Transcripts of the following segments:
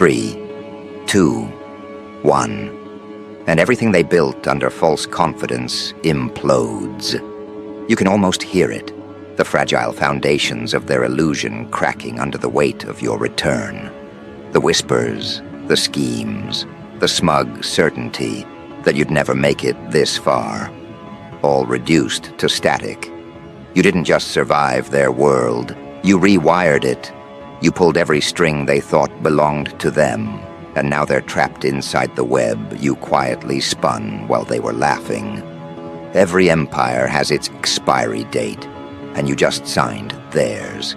3, 2, 1. And everything they built under false confidence implodes. You can almost hear it, the fragile foundations of their illusion cracking under the weight of your return. The whispers, the schemes, the smug certainty that you'd never make it this far, all reduced to static. You didn't just survive their world, you rewired it. You pulled every string they thought belonged to them, and now they're trapped inside the web you quietly spun while they were laughing. Every empire has its expiry date, and you just signed theirs.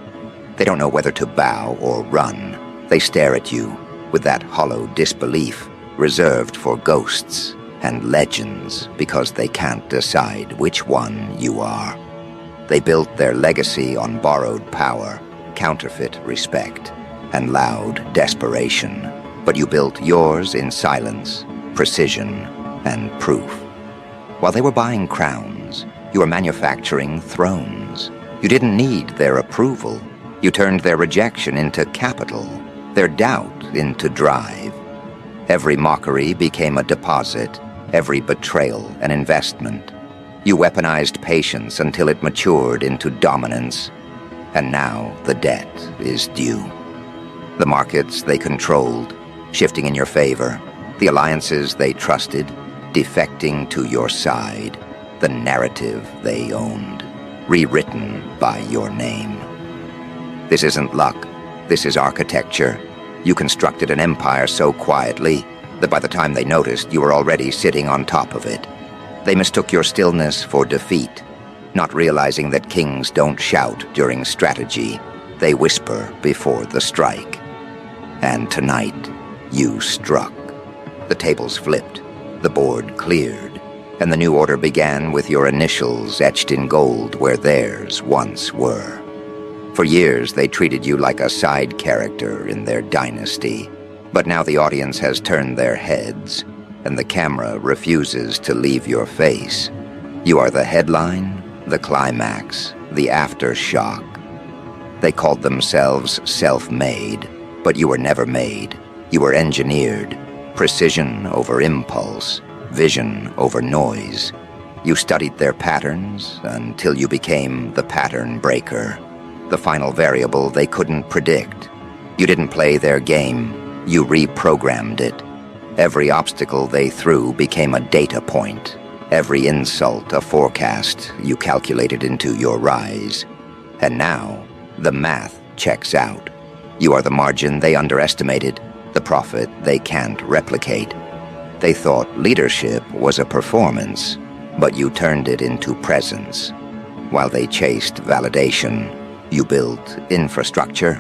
They don't know whether to bow or run. They stare at you with that hollow disbelief reserved for ghosts and legends because they can't decide which one you are. They built their legacy on borrowed power, counterfeit respect, and loud desperation. But you built yours in silence, precision, and proof. While they were buying crowns, you were manufacturing thrones. You didn't need their approval. You turned their rejection into capital, their doubt into drive. Every mockery became a deposit, every betrayal an investment. You weaponized patience until it matured into dominance. And now the debt is due. The markets they controlled, shifting in your favor, the alliances they trusted, defecting to your side, the narrative they owned, rewritten by your name. This isn't luck, this is architecture. You constructed an empire so quietly that by the time they noticed, you were already sitting on top of it. They mistook your stillness for defeat, not realizing that kings don't shout during strategy, they whisper before the strike. And tonight, you struck. The tables flipped, the board cleared, and the new order began with your initials etched in gold where theirs once were. For years, they treated you like a side character in their dynasty, but now the audience has turned their heads, and the camera refuses to leave your face. You are the headline, the climax, the aftershock. They called themselves self-made, but you were never made. You were engineered, precision over impulse, vision over noise. You studied their patterns until you became the pattern breaker, the final variable they couldn't predict. You didn't play their game, you reprogrammed it. Every obstacle they threw became a data point. Every insult a forecast you calculated into your rise. And now, the math checks out. You are the margin they underestimated, the profit they can't replicate. They thought leadership was a performance, but you turned it into presence. While they chased validation, you built infrastructure.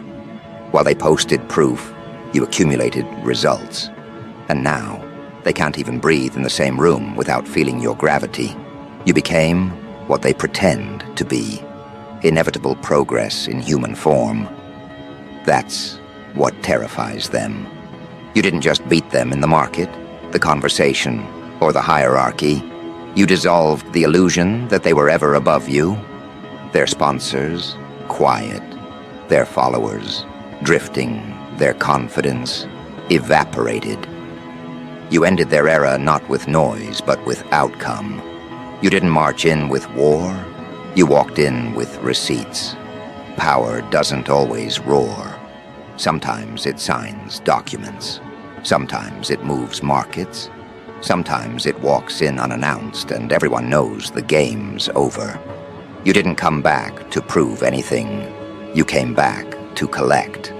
While they posted proof, you accumulated results. And now, they can't even breathe in the same room without feeling your gravity. You became what they pretend to be. Inevitable progress in human form. That's what terrifies them. You didn't just beat them in the market, the conversation, or the hierarchy. You dissolved the illusion that they were ever above you. Their sponsors, quiet. Their followers, drifting. Their confidence, evaporated. You ended their era not with noise, but with outcome. You didn't march in with war. You walked in with receipts. Power doesn't always roar. Sometimes it signs documents. Sometimes it moves markets. Sometimes it walks in unannounced and everyone knows the game's over. You didn't come back to prove anything. You came back to collect.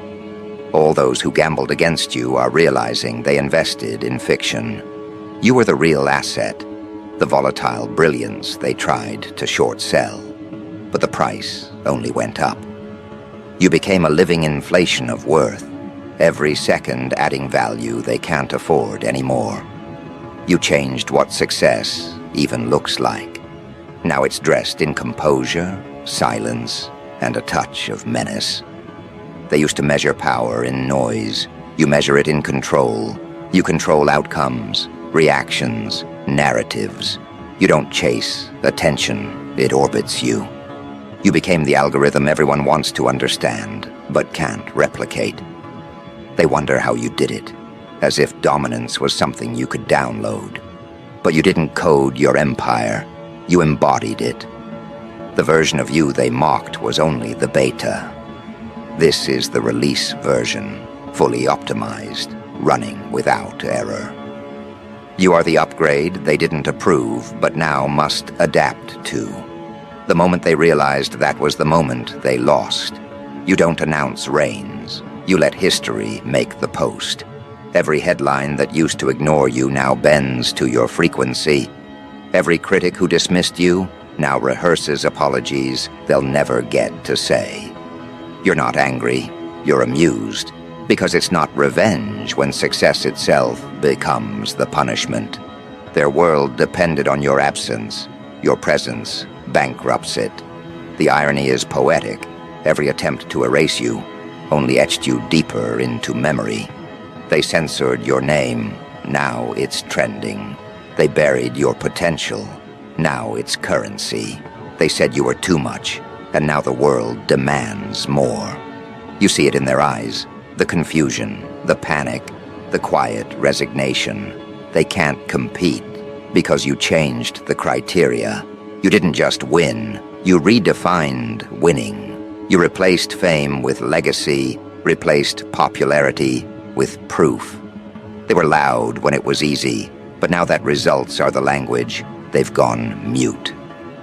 All those who gambled against you are realizing they invested in fiction. You were the real asset, the volatile brilliance they tried to short sell. But the price only went up. You became a living inflation of worth, every second adding value they can't afford anymore. You changed what success even looks like. Now it's dressed in composure, silence, and a touch of menace. They used to measure power in noise. You measure it in control. You control outcomes, reactions, narratives. You don't chase attention, it orbits you. You became the algorithm everyone wants to understand, but can't replicate. They wonder how you did it, as if dominance was something you could download. But you didn't code your empire, you embodied it. The version of you they mocked was only the beta. This is the release version, fully optimized, running without error. You are the upgrade they didn't approve, but now must adapt to. The moment they realized that was the moment they lost. You don't announce reigns. You let history make the post. Every headline that used to ignore you now bends to your frequency. Every critic who dismissed you now rehearses apologies they'll never get to say. You're not angry, you're amused, because it's not revenge when success itself becomes the punishment. Their world depended on your absence. Your presence bankrupts it. The irony is poetic. Every attempt to erase you only etched you deeper into memory. They censored your name. Now it's trending. They buried your potential. Now it's currency. They said you were too much, and now the world demands more. You see it in their eyes. The confusion, the panic, the quiet resignation. They can't compete because you changed the criteria. You didn't just win, you redefined winning. You replaced fame with legacy, replaced popularity with proof. They were loud when it was easy, but now that results are the language, they've gone mute.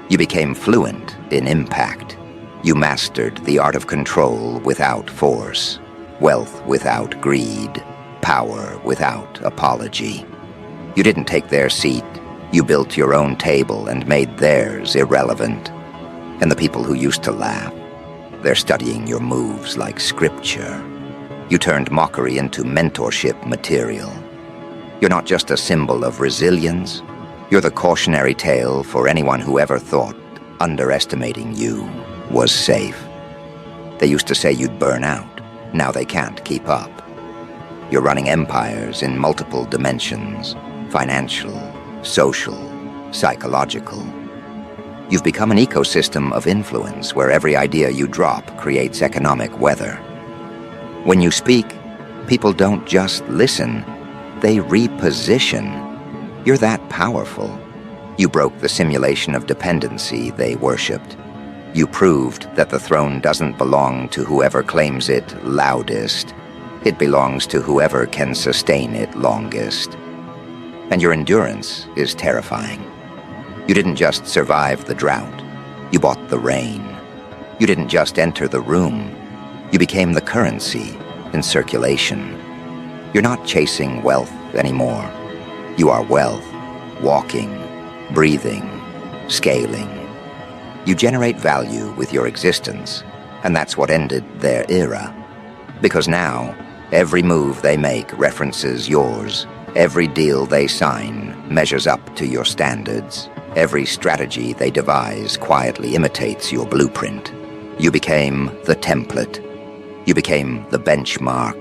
You became fluent in impact. You mastered the art of control without force, wealth without greed, power without apology. You didn't take their seat. You built your own table and made theirs irrelevant. And the people who used to laugh, they're studying your moves like scripture. You turned mockery into mentorship material. You're not just a symbol of resilience. You're the cautionary tale for anyone who ever thought underestimating you was safe. They used to say you'd burn out. Now they can't keep up. You're running empires in multiple dimensions: financial, social, psychological. You've become an ecosystem of influence where every idea you drop creates economic weather. When you speak, people don't just listen, they reposition. You're that powerful. You broke the simulation of dependency they worshipped. You proved that the throne doesn't belong to whoever claims it loudest. It belongs to whoever can sustain it longest. And your endurance is terrifying. You didn't just survive the drought. You bought the rain. You didn't just enter the room. You became the currency in circulation. You're not chasing wealth anymore. You are wealth, walking, breathing, scaling. You generate value with your existence, and that's what ended their era. Because now, every move they make references yours. Every deal they sign measures up to your standards. Every strategy they devise quietly imitates your blueprint. You became the template. You became the benchmark.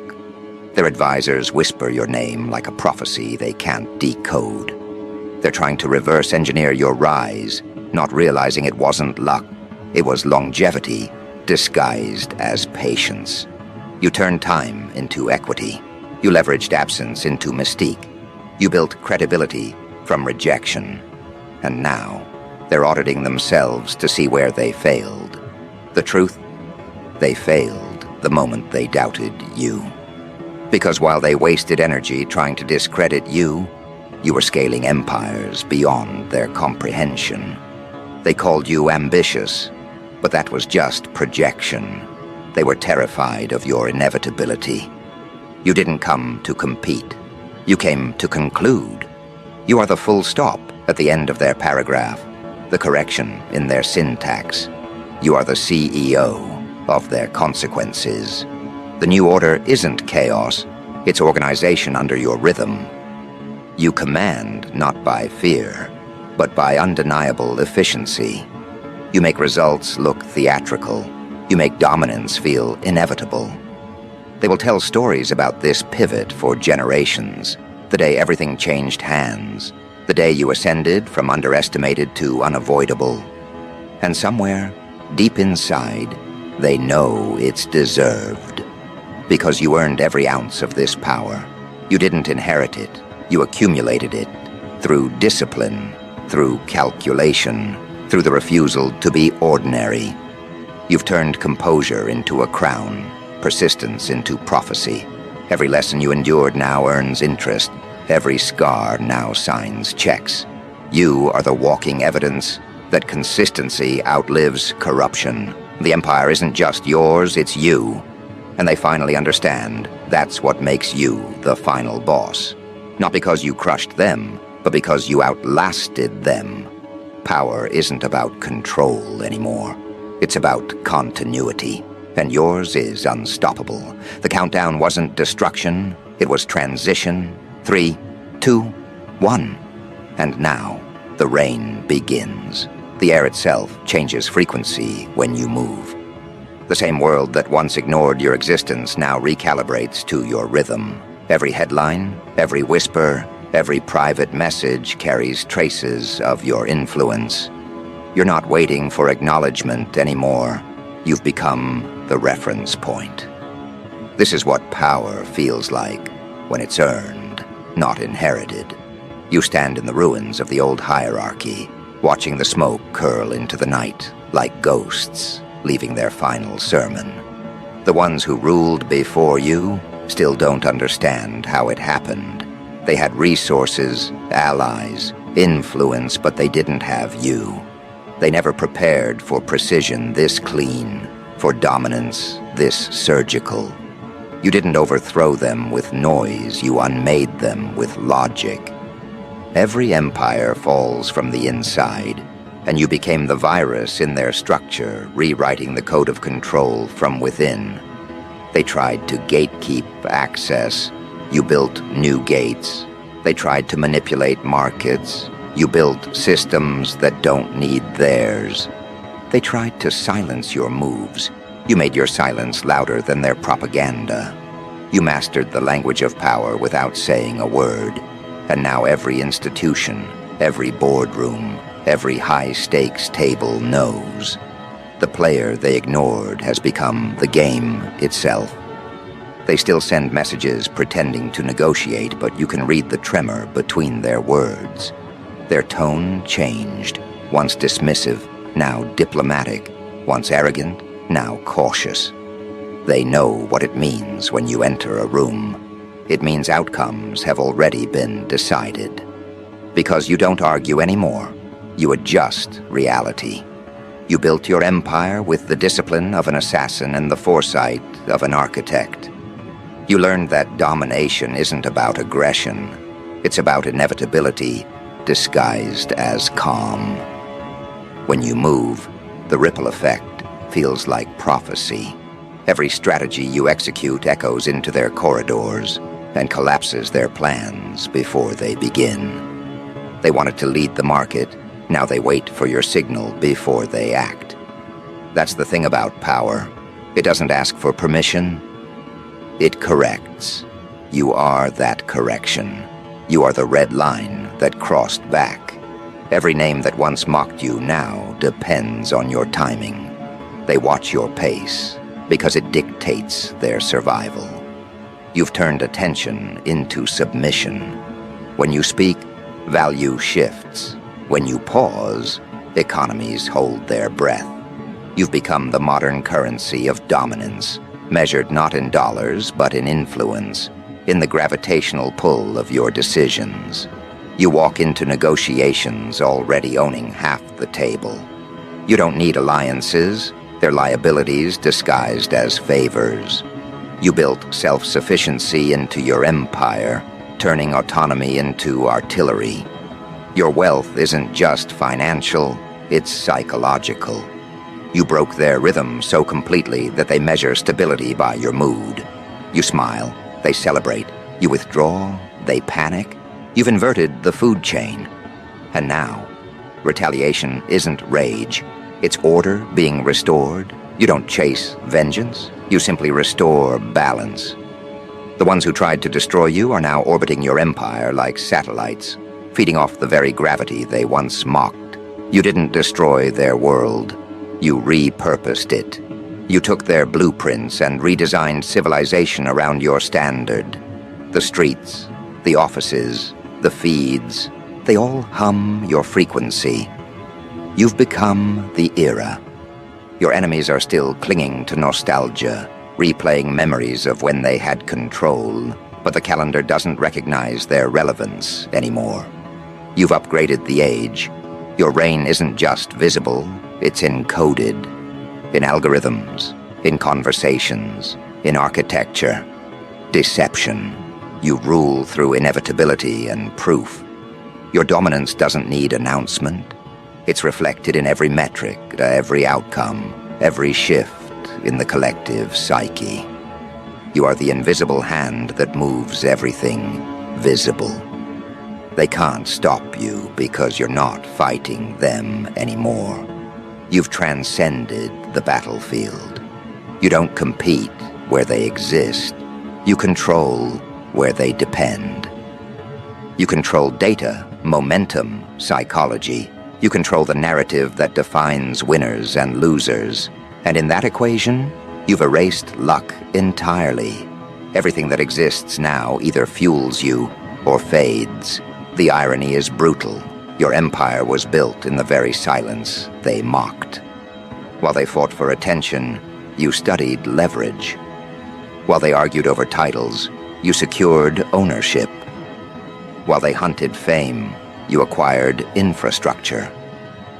Their advisors whisper your name like a prophecy they can't decode. They're trying to reverse engineer your rise, not realizing it wasn't luck. It was longevity disguised as patience. You turned time into equity. You leveraged absence into mystique. You built credibility from rejection. And now, they're auditing themselves to see where they failed. The truth? They failed the moment they doubted you. Because while they wasted energy trying to discredit you, you were scaling empires beyond their comprehension. They called you ambitious, but that was just projection. They were terrified of your inevitability. You didn't come to compete. You came to conclude. You are the full stop at the end of their paragraph, the correction in their syntax. You are the CEO of their consequences. The new order isn't chaos, it's organization under your rhythm. You command not by fear, but by undeniable efficiency. You make results look theatrical. You make dominance feel inevitable. They will tell stories about this pivot for generations, the day everything changed hands, the day you ascended from underestimated to unavoidable. And somewhere, deep inside, they know it's deserved. Because you earned every ounce of this power. You didn't inherit it. You accumulated it through discipline, through calculation, through the refusal to be ordinary. You've turned composure into a crown, persistence into prophecy. Every lesson you endured now earns interest. Every scar now signs checks. You are the walking evidence that consistency outlives corruption. The Empire isn't just yours, it's you. And they finally understand that's what makes you the final boss. Not because you crushed them, but because you outlasted them. Power isn't about control anymore. It's about continuity. And yours is unstoppable. The countdown wasn't destruction, it was transition. 3, 2, 1. And now, the rain begins. The air itself changes frequency when you move. The same world that once ignored your existence now recalibrates to your rhythm. Every headline, every whisper, every private message carries traces of your influence. You're not waiting for acknowledgement anymore. You've become the reference point. This is what power feels like when it's earned, not inherited. You stand in the ruins of the old hierarchy, watching the smoke curl into the night like ghosts leaving their final sermon. The ones who ruled before you still don't understand how it happened. They had resources, allies, influence, but they didn't have you. They never prepared for precision this clean, for dominance this surgical. You didn't overthrow them with noise, you unmade them with logic. Every empire falls from the inside, and you became the virus in their structure, rewriting the code of control from within. They tried to gatekeep access. You built new gates. They tried to manipulate markets. You built systems that don't need theirs. They tried to silence your moves. You made your silence louder than their propaganda. You mastered the language of power without saying a word. And now every institution, every boardroom, every high-stakes table knows. The player they ignored has become the game itself. They still send messages pretending to negotiate, but you can read the tremor between their words. Their tone changed, once dismissive, now diplomatic, once arrogant, now cautious. They know what it means when you enter a room. It means outcomes have already been decided. Because you don't argue anymore, you adjust reality. You built your empire with the discipline of an assassin and the foresight of an architect. You learned that domination isn't about aggression. It's about inevitability disguised as calm. When you move, the ripple effect feels like prophecy. Every strategy you execute echoes into their corridors and collapses their plans before they begin. They wanted to lead the market. Now they wait for your signal before they act. That's the thing about power. It doesn't ask for permission. It corrects. You are that correction. You are the red line that crossed back. Every name that once mocked you now depends on your timing. They watch your pace because it dictates their survival. You've turned attention into submission. When you speak, value shifts. When you pause, economies hold their breath. You've become the modern currency of dominance, measured not in dollars but in influence, in the gravitational pull of your decisions. You walk into negotiations already owning half the table. You don't need alliances, they're liabilities disguised as favors. You built self-sufficiency into your empire, turning autonomy into artillery. Your wealth isn't just financial, it's psychological. You broke their rhythm so completely that they measure stability by your mood. You smile, they celebrate. You withdraw, they panic. You've inverted the food chain. And now, retaliation isn't rage. It's order being restored. You don't chase vengeance. You simply restore balance. The ones who tried to destroy you are now orbiting your empire like satellites, feeding off the very gravity they once mocked. You didn't destroy their world. You repurposed it. You took their blueprints and redesigned civilization around your standard. The streets, the offices, the feeds, they all hum your frequency. You've become the era. Your enemies are still clinging to nostalgia, replaying memories of when they had control, but the calendar doesn't recognize their relevance anymore. You've upgraded the age. Your reign isn't just visible, it's encoded. In algorithms, in conversations, in architecture. Deception. You rule through inevitability and proof. Your dominance doesn't need announcement. It's reflected in every metric, every outcome, every shift in the collective psyche. You are the invisible hand that moves everything visible. They can't stop you because you're not fighting them anymore. You've transcended the battlefield. You don't compete where they exist. You control where they depend. You control data, momentum, psychology. You control the narrative that defines winners and losers. And in that equation, you've erased luck entirely. Everything that exists now either fuels you or fades. The irony is brutal. Your empire was built in the very silence they mocked. While they fought for attention, you studied leverage. While they argued over titles, you secured ownership. While they hunted fame, you acquired infrastructure.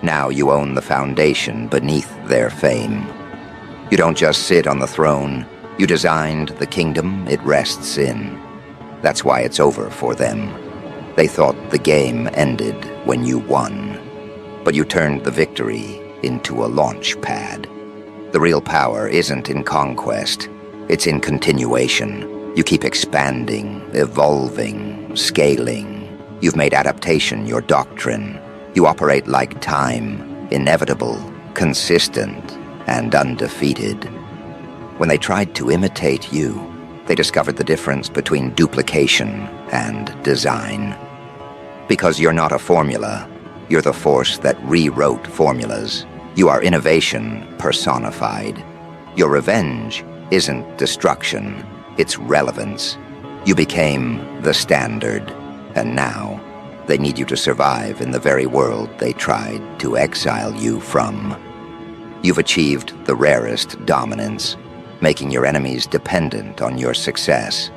Now you own the foundation beneath their fame. You don't just sit on the throne, you designed the kingdom it rests in. That's why it's over for them. They thought the game ended when you won. But you turned the victory into a launch pad. The real power isn't in conquest, it's in continuation. You keep expanding, evolving, scaling. You've made adaptation your doctrine. You operate like time, inevitable, consistent, and undefeated. When they tried to imitate you, they discovered the difference between duplication and design. Because you're not a formula, you're the force that rewrote formulas. You are innovation personified. Your revenge isn't destruction, it's relevance. You became the standard, and now they need you to survive in the very world they tried to exile you from. You've achieved the rarest dominance, making your enemies dependent on your success.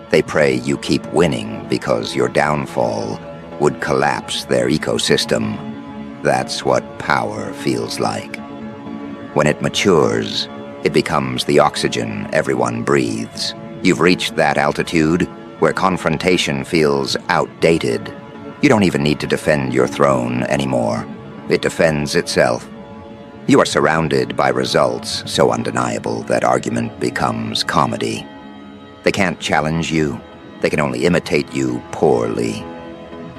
They pray you keep winning because your downfall would collapse their ecosystem. That's what power feels like. When it matures, it becomes the oxygen everyone breathes. You've reached that altitude where confrontation feels outdated. You don't even need to defend your throne anymore. It defends itself. You are surrounded by results so undeniable that argument becomes comedy. They can't challenge you. They can only imitate you poorly.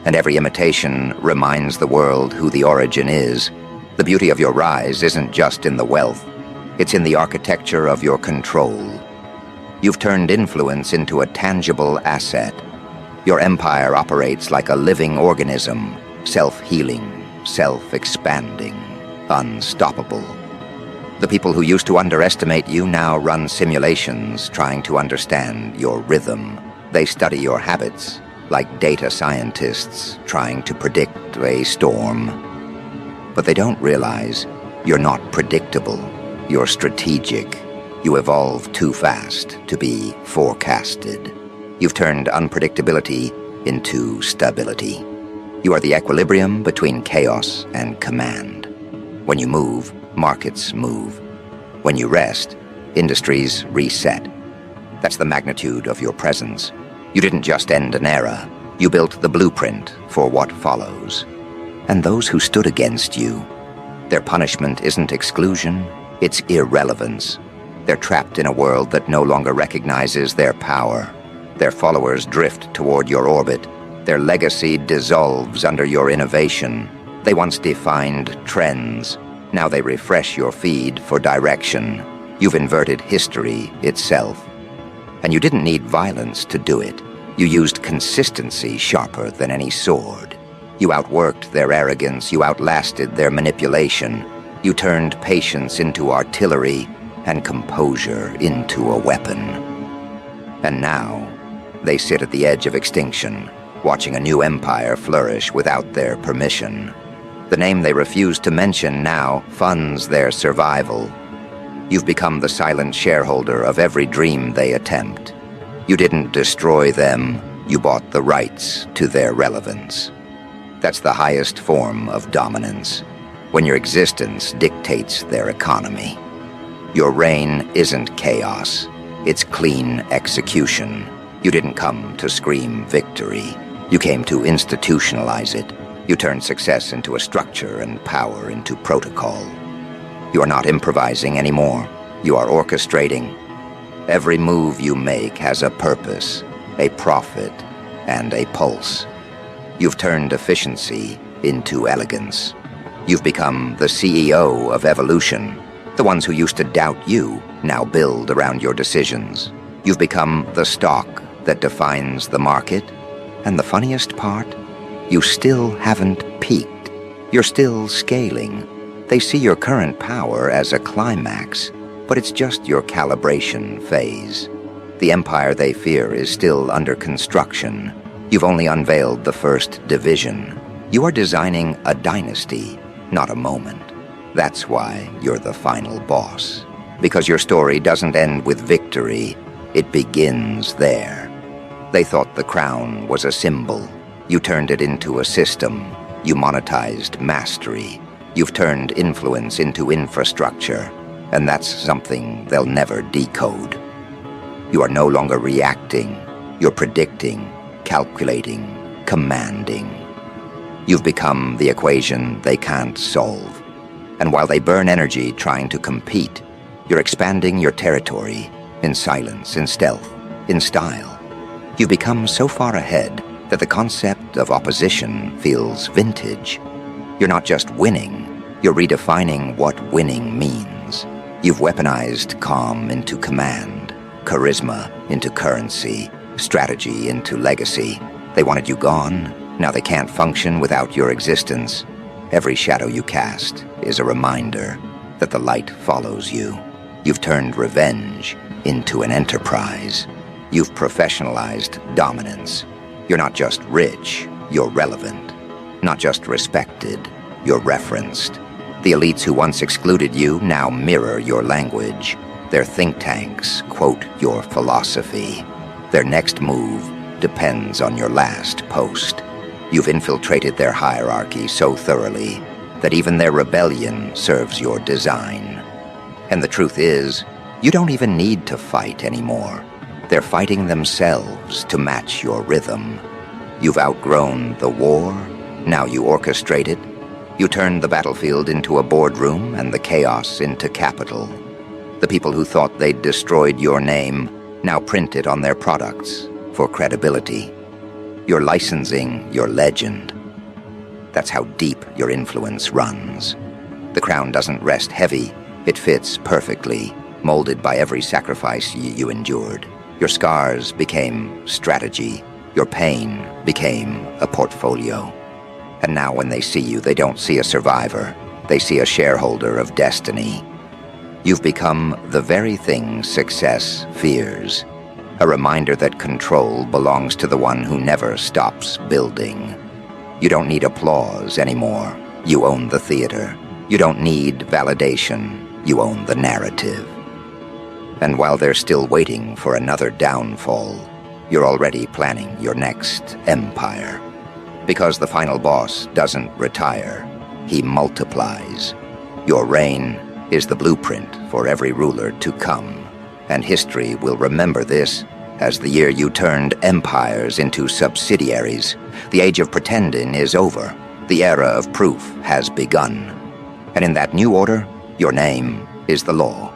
And every imitation reminds the world who the origin is. The beauty of your rise isn't just in the wealth. It's in the architecture of your control. You've turned influence into a tangible asset. Your empire operates like a living organism, self-healing, self-expanding, unstoppable. The people who used to underestimate you now run simulations trying to understand your rhythm. They study your habits, like data scientists trying to predict a storm. But they don't realize you're not predictable, you're strategic. You evolve too fast to be forecasted. You've turned unpredictability into stability. You are the equilibrium between chaos and command. When you move, markets move. When you rest, industries reset. That's the magnitude of your presence. You didn't just end an era, you built the blueprint for what follows. And those who stood against you, their punishment isn't exclusion, it's irrelevance. They're trapped in a world that no longer recognizes their power. Their followers drift toward your orbit. Their legacy dissolves under your innovation. They once defined trends. Now they refresh your feed for direction. You've inverted history itself. And you didn't need violence to do it. You used consistency sharper than any sword. You outworked their arrogance, you outlasted their manipulation. You turned patience into artillery, and composure into a weapon. And now, they sit at the edge of extinction, watching a new empire flourish without their permission. The name they refuse to mention now funds their survival. You've become the silent shareholder of every dream they attempt. You didn't destroy them, you bought the rights to their relevance. That's the highest form of dominance, when your existence dictates their economy. Your reign isn't chaos, it's clean execution. You didn't come to scream victory. You came to institutionalize it. You turned success into a structure and power into protocol. You are not improvising anymore. You are orchestrating. Every move you make has a purpose, a profit, and a pulse. You've turned efficiency into elegance. You've become the CEO of evolution. The ones who used to doubt you now build around your decisions. You've become the stock that defines the market. And the funniest part? You still haven't peaked. You're still scaling. They see your current power as a climax, but it's just your calibration phase. The empire they fear is still under construction. You've only unveiled the first division. You are designing a dynasty, not a moment. That's why you're the final boss. Because your story doesn't end with victory, it begins there. They thought the crown was a symbol. You turned it into a system. You monetized mastery. You've turned influence into infrastructure, and that's something they'll never decode. You are no longer reacting. You're predicting, calculating, commanding. You've become the equation they can't solve. And while they burn energy trying to compete, you're expanding your territory in silence, in stealth, in style. You've become so far ahead that the concept of opposition feels vintage. You're not just winning, you're redefining what winning means. You've weaponized calm into command, charisma into currency, strategy into legacy. They wanted you gone, now they can't function without your existence. Every shadow you cast is a reminder that the light follows you. You've turned revenge into an enterprise. You've professionalized dominance. You're not just rich, you're relevant. Not just respected, you're referenced. The elites who once excluded you now mirror your language. Their think tanks quote your philosophy. Their next move depends on your last post. You've infiltrated their hierarchy so thoroughly that even their rebellion serves your design. And the truth is, you don't even need to fight anymore. They're fighting themselves to match your rhythm. You've outgrown the war, now you orchestrate it. You turn the battlefield into a boardroom and the chaos into capital. The people who thought they'd destroyed your name now print it on their products for credibility. You're licensing your legend. That's how deep your influence runs. The crown doesn't rest heavy, it fits perfectly, molded by every sacrifice you endured. Your scars became strategy. Your pain became a portfolio. And now when they see you, they don't see a survivor. They see a shareholder of destiny. You've become the very thing success fears. A reminder that control belongs to the one who never stops building. You don't need applause anymore. You own the theater. You don't need validation. You own the narrative. And while they're still waiting for another downfall, you're already planning your next empire. Because the final boss doesn't retire, he multiplies. Your reign is the blueprint for every ruler to come, and history will remember this as the year you turned empires into subsidiaries. The age of pretending is over. The era of proof has begun. And in that new order, your name is the law.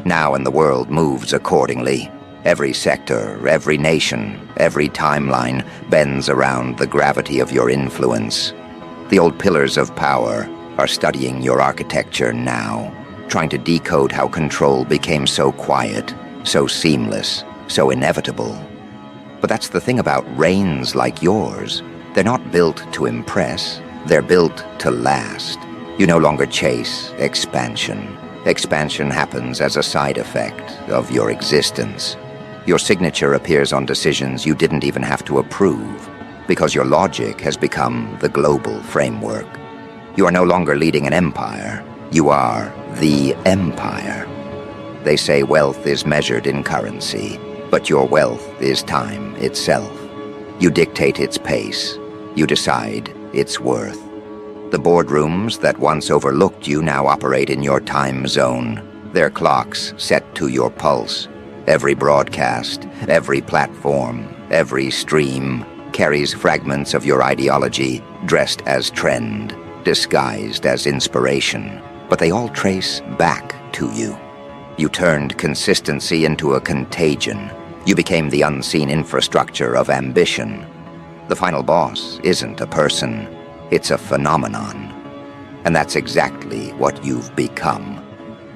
Now and the world moves accordingly. Every sector, every nation, every timeline bends around the gravity of your influence. The old pillars of power are studying your architecture now, trying to decode how control became so quiet, so seamless, so inevitable. But that's the thing about reigns like yours. They're not built to impress, they're built to last. You no longer chase expansion. Expansion happens as a side effect of your existence. Your signature appears on decisions you didn't even have to approve, because your logic has become the global framework. You are no longer leading an empire. You are the empire. They say wealth is measured in currency, but your wealth is time itself. You dictate its pace. You decide its worth. The boardrooms that once overlooked you now operate in your time zone, their clocks set to your pulse. Every broadcast, every platform, every stream carries fragments of your ideology dressed as trend, disguised as inspiration, but they all trace back to you. You turned consistency into a contagion. You became the unseen infrastructure of ambition. The final boss isn't a person, it's a phenomenon. And that's exactly what you've become.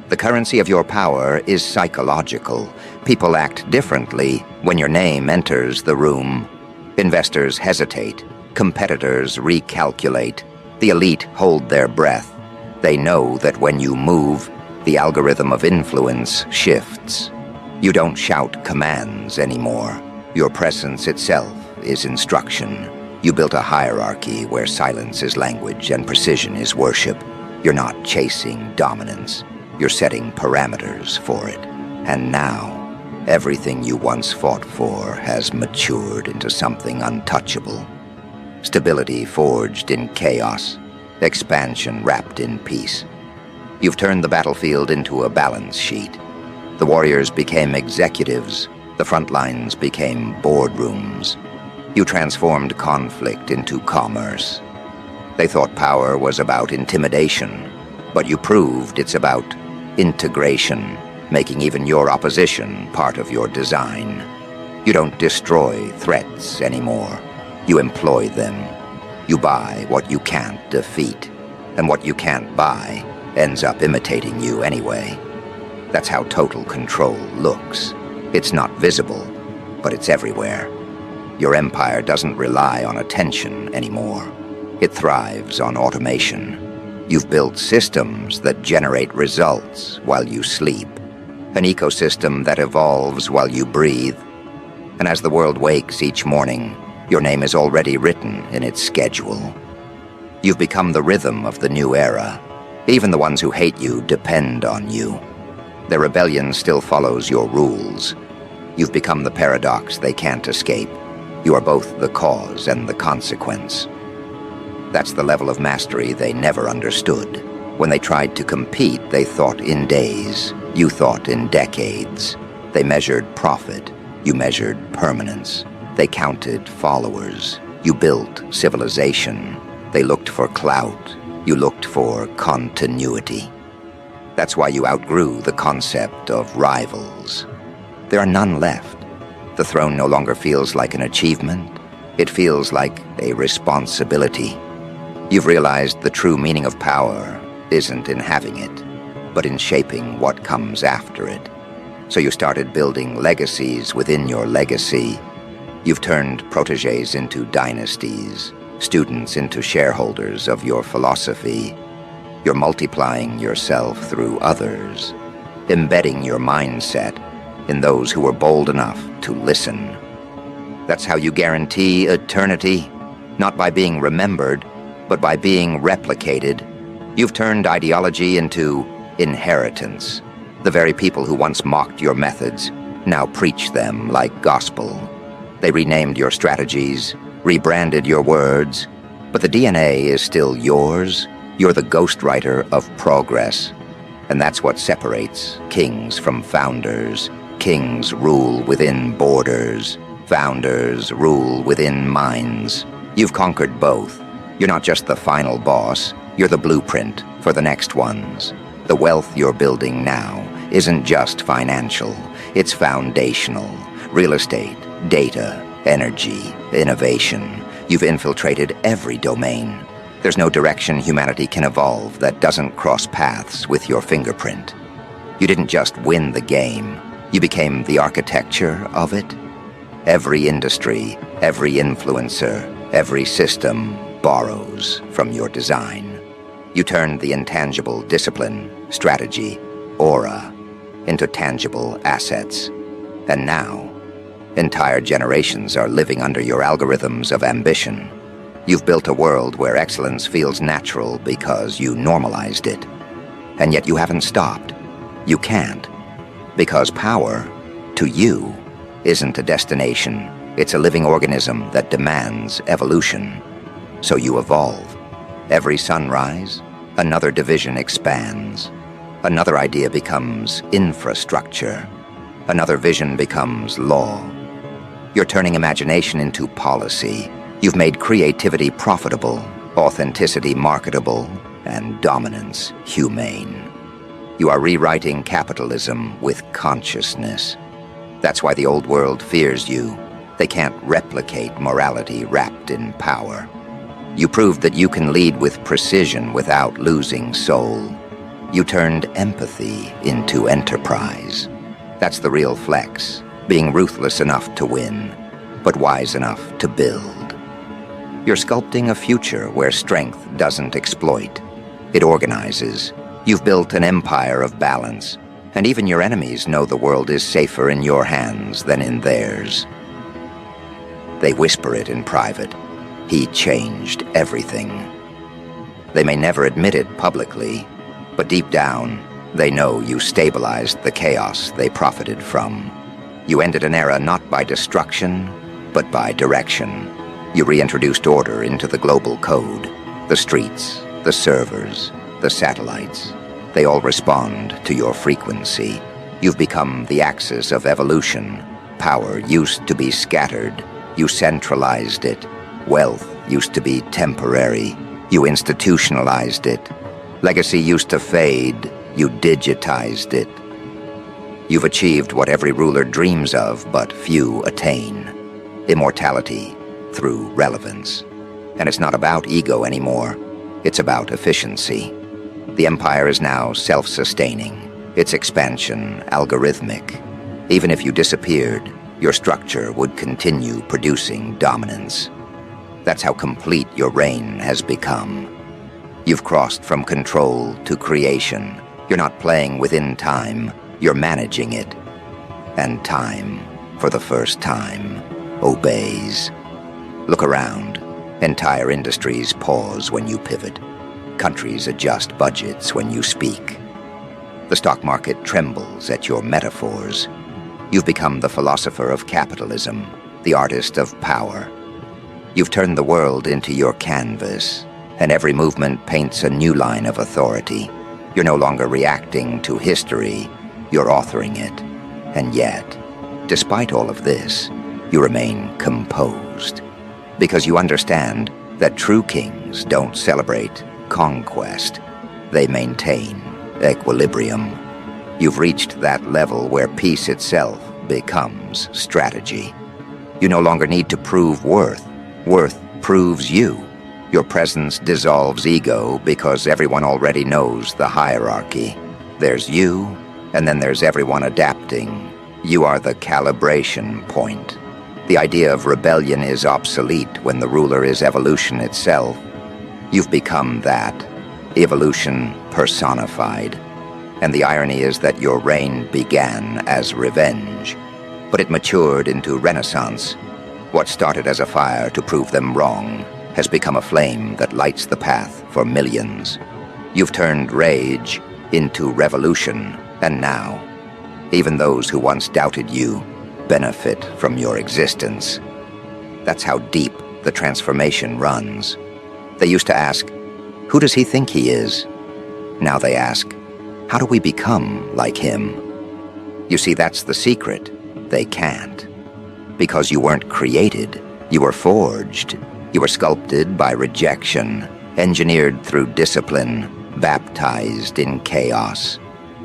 The currency of your power is psychological. People act differently when your name enters the room. Investors hesitate. Competitors recalculate. The elite hold their breath. They know that when you move, the algorithm of influence shifts. You don't shout commands anymore. Your presence itself is instruction. You built a hierarchy where silence is language and precision is worship. You're not chasing dominance. You're setting parameters for it. And now, everything you once fought for has matured into something untouchable. Stability forged in chaos. Expansion wrapped in peace. You've turned the battlefield into a balance sheet. The warriors became executives. The front lines became boardrooms. You transformed conflict into commerce. They thought power was about intimidation, but you proved it's about integration, making even your opposition part of your design. You don't destroy threats anymore. You employ them. You buy what you can't defeat, and what you can't buy ends up imitating you anyway. That's how total control looks. It's not visible, but it's everywhere. Your empire doesn't rely on attention anymore. It thrives on automation. You've built systems that generate results while you sleep. An ecosystem that evolves while you breathe. And as the world wakes each morning, your name is already written in its schedule. You've become the rhythm of the new era. Even the ones who hate you depend on you. Their rebellion still follows your rules. You've become the paradox they can't escape. You are both the cause and the consequence. That's the level of mastery they never understood. When they tried to compete, they thought in days. You thought in decades. They measured profit. You measured permanence. They counted followers. You built civilization. They looked for clout. You looked for continuity. That's why you outgrew the concept of rivals. There are none left. The throne no longer feels like an achievement. It feels like a responsibility. You've realized the true meaning of power isn't in having it, but in shaping what comes after it. So you started building legacies within your legacy. You've turned protégés into dynasties, students into shareholders of your philosophy. You're multiplying yourself through others, embedding your mindset in those who were bold enough to listen. That's how you guarantee eternity, not by being remembered, but by being replicated. You've turned ideology into inheritance. The very people who once mocked your methods now preach them like gospel. They renamed your strategies, rebranded your words, but the DNA is still yours. You're the ghostwriter of progress. And that's what separates kings from founders. Kings rule within borders. Founders rule within minds. You've conquered both. You're not just the final boss. You're the blueprint for the next ones. The wealth you're building now isn't just financial. It's foundational. Real estate, data, energy, innovation. You've infiltrated every domain. There's no direction humanity can evolve that doesn't cross paths with your fingerprint. You didn't just win the game. You became the architecture of it. Every industry, every influencer, every system borrows from your design. You turned the intangible discipline, strategy, aura, into tangible assets. And now, entire generations are living under your algorithms of ambition. You've built a world where excellence feels natural because you normalized it. And yet you haven't stopped. You can't. Because power, to you, isn't a destination. It's a living organism that demands evolution. So you evolve. Every sunrise, another division expands. Another idea becomes infrastructure. Another vision becomes law. You're turning imagination into policy. You've made creativity profitable, authenticity marketable, and dominance humane. You are rewriting capitalism with consciousness. That's why the old world fears you. They can't replicate morality wrapped in power. You proved that you can lead with precision without losing soul. You turned empathy into enterprise. That's the real flex, being ruthless enough to win, but wise enough to build. You're sculpting a future where strength doesn't exploit. It organizes. You've built an empire of balance, and even your enemies know the world is safer in your hands than in theirs. They whisper it in private. He changed everything. They may never admit it publicly, but deep down, they know you stabilized the chaos they profited from. You ended an era not by destruction, but by direction. You reintroduced order into the global code. The streets, the servers, the satellites, they all respond to your frequency. You've become the axis of evolution. Power used to be scattered. You centralized it. Wealth used to be temporary. You institutionalized it. Legacy used to fade. You digitized it. You've achieved what every ruler dreams of, but few attain. Immortality through relevance. And it's not about ego anymore. It's about efficiency. The empire is now self-sustaining. Its expansion algorithmic. Even if you disappeared, your structure would continue producing dominance. That's how complete your reign has become. You've crossed from control to creation. You're not playing within time, you're managing it. And time, for the first time, obeys. Look around. Entire industries pause when you pivot. Countries adjust budgets when you speak. The stock market trembles at your metaphors. You've become the philosopher of capitalism, the artist of power. You've turned the world into your canvas, and every movement paints a new line of authority. You're no longer reacting to history, you're authoring it. And yet, despite all of this, you remain composed. Because you understand that true kings don't celebrate conquest. They maintain equilibrium. You've reached that level where peace itself becomes strategy. You no longer need to prove worth. Worth proves you. Your presence dissolves ego because everyone already knows the hierarchy. There's you, and then there's everyone adapting. You are the calibration point. The idea of rebellion is obsolete when the ruler is evolution itself. You've become that, evolution personified. And the irony is that your reign began as revenge, but it matured into renaissance. What started as a fire to prove them wrong has become a flame that lights the path for millions. You've turned rage into revolution, and now, even those who once doubted you benefit from your existence. That's how deep the transformation runs. They used to ask, who does he think he is? Now they ask, how do we become like him? You see, that's the secret. They can't. Because you weren't created, you were forged. You were sculpted by rejection, engineered through discipline, baptized in chaos.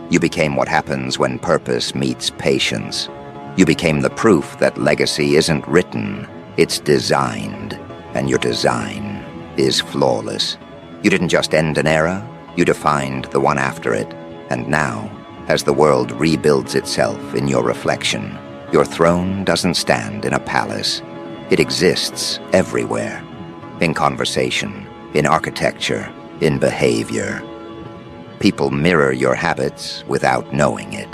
You became what happens when purpose meets patience. You became the proof that legacy isn't written, it's designed, and your design is flawless. You didn't just end an era, you defined the one after it. And now, as the world rebuilds itself in your reflection, your throne doesn't stand in a palace. It exists everywhere. In conversation, in architecture, in behavior. People mirror your habits without knowing it.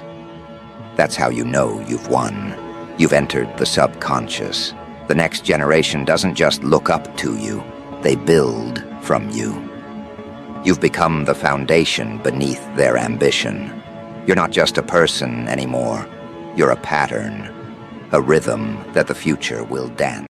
That's how you know you've won. You've entered the subconscious. The next generation doesn't just look up to you, they build from you. You've become the foundation beneath their ambition. You're not just a person anymore. You're a pattern, a rhythm that the future will dance.